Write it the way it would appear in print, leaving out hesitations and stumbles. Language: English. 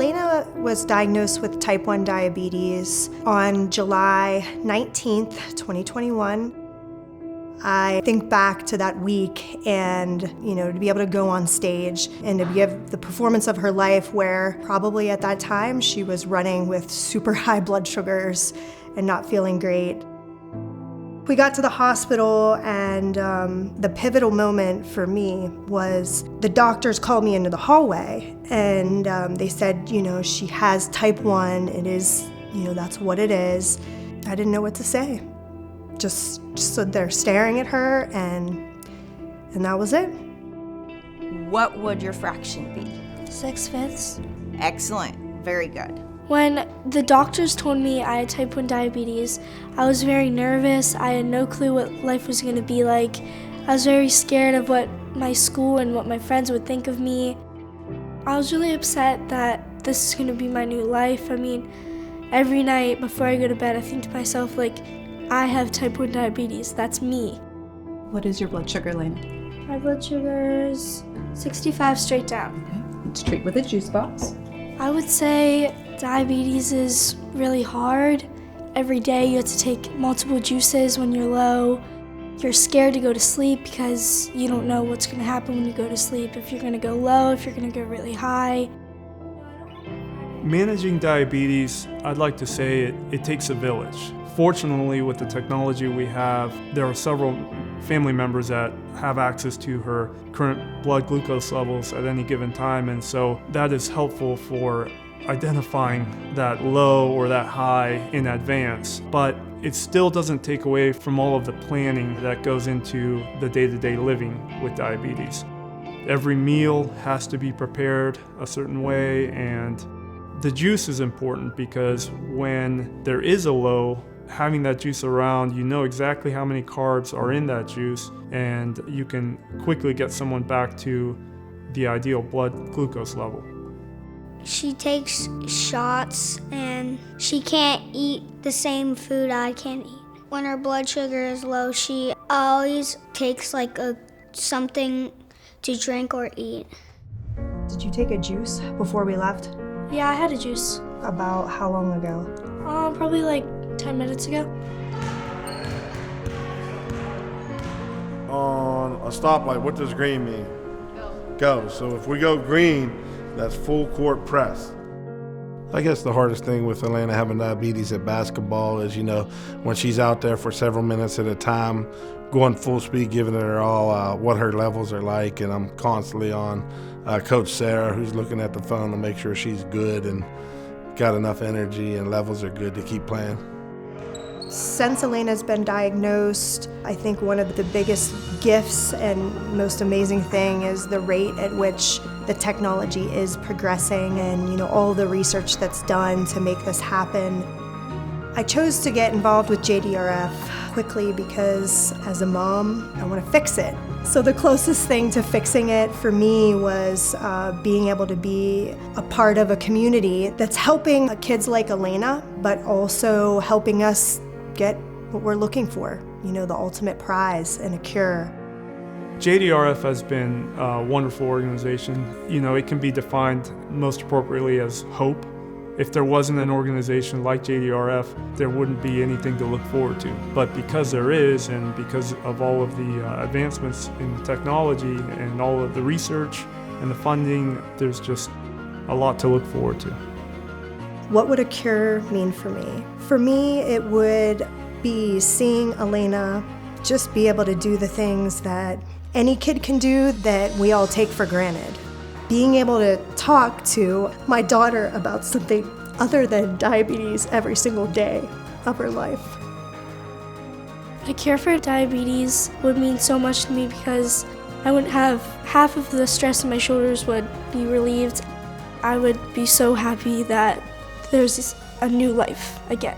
Elena was diagnosed with type 1 diabetes on July 19th, 2021. I think back to that week and, to be able to go on stage and to give the performance of her life where probably at that time she was running with super high blood sugars and not feeling great. We got to the hospital and the pivotal moment for me was the doctors called me into the hallway and they said, she has type 1, it is, that's what it is. I didn't know what to say. Just stood there staring at her and that was it. What would your fraction be? 6/5. Excellent, very good. When the doctors told me I had type 1 diabetes, I was very nervous. I had no clue what life was going to be like. I was very scared of what my school and what my friends would think of me. I was really upset that this is going to be my new life. I mean, every night before I go to bed, I think to myself, I have type 1 diabetes. That's me. What is your blood sugar, Elena? My blood sugar is 65 straight down. Okay. Let's treat with a juice box. I would say diabetes is really hard. Every day you have to take multiple juices when you're low. You're scared to go to sleep because you don't know what's going to happen when you go to sleep, if you're going to go low, if you're going to go really high. Managing diabetes, I'd like to say it takes a village. Fortunately, with the technology we have, there are several family members that have access to her current blood glucose levels at any given time, and so that is helpful for identifying that low or that high in advance. But it still doesn't take away from all of the planning that goes into the day-to-day living with diabetes. Every meal has to be prepared a certain way, and the juice is important because when there is a low, having that juice around, you know exactly how many carbs are in that juice, and you can quickly get someone back to the ideal blood glucose level. She takes shots and she can't eat the same food I can eat. When her blood sugar is low, she always takes something to drink or eat. Did you take a juice before we left? Yeah, I had a juice. About how long ago? Probably 10 minutes ago. On a stoplight, what does green mean? Go. So if we go green, that's full court press. I guess the hardest thing with Elena having diabetes at basketball is, when she's out there for several minutes at a time, going full speed, giving it her all, what her levels are like, and I'm constantly on Coach Sarah, who's looking at the phone to make sure she's good and got enough energy and levels are good to keep playing. Since Elena's been diagnosed, I think one of the biggest gifts and most amazing thing is the rate at which the technology is progressing and all the research that's done to make this happen. I chose to get involved with JDRF quickly because as a mom, I want to fix it. So the closest thing to fixing it for me was being able to be a part of a community that's helping kids like Elena, but also helping us get what we're looking for, the ultimate prize and a cure. JDRF has been a wonderful organization. It can be defined most appropriately as hope. If there wasn't an organization like JDRF, there wouldn't be anything to look forward to. But because there is, and because of all of the advancements in technology and all of the research and the funding, there's just a lot to look forward to. What would a cure mean for me? For me, it would be seeing Elena just be able to do the things that any kid can do that we all take for granted. Being able to talk to my daughter about something other than diabetes every single day of her life. A cure for diabetes would mean so much to me because I wouldn't have half of the stress on my shoulders would be relieved. I would be so happy that there's a new life again.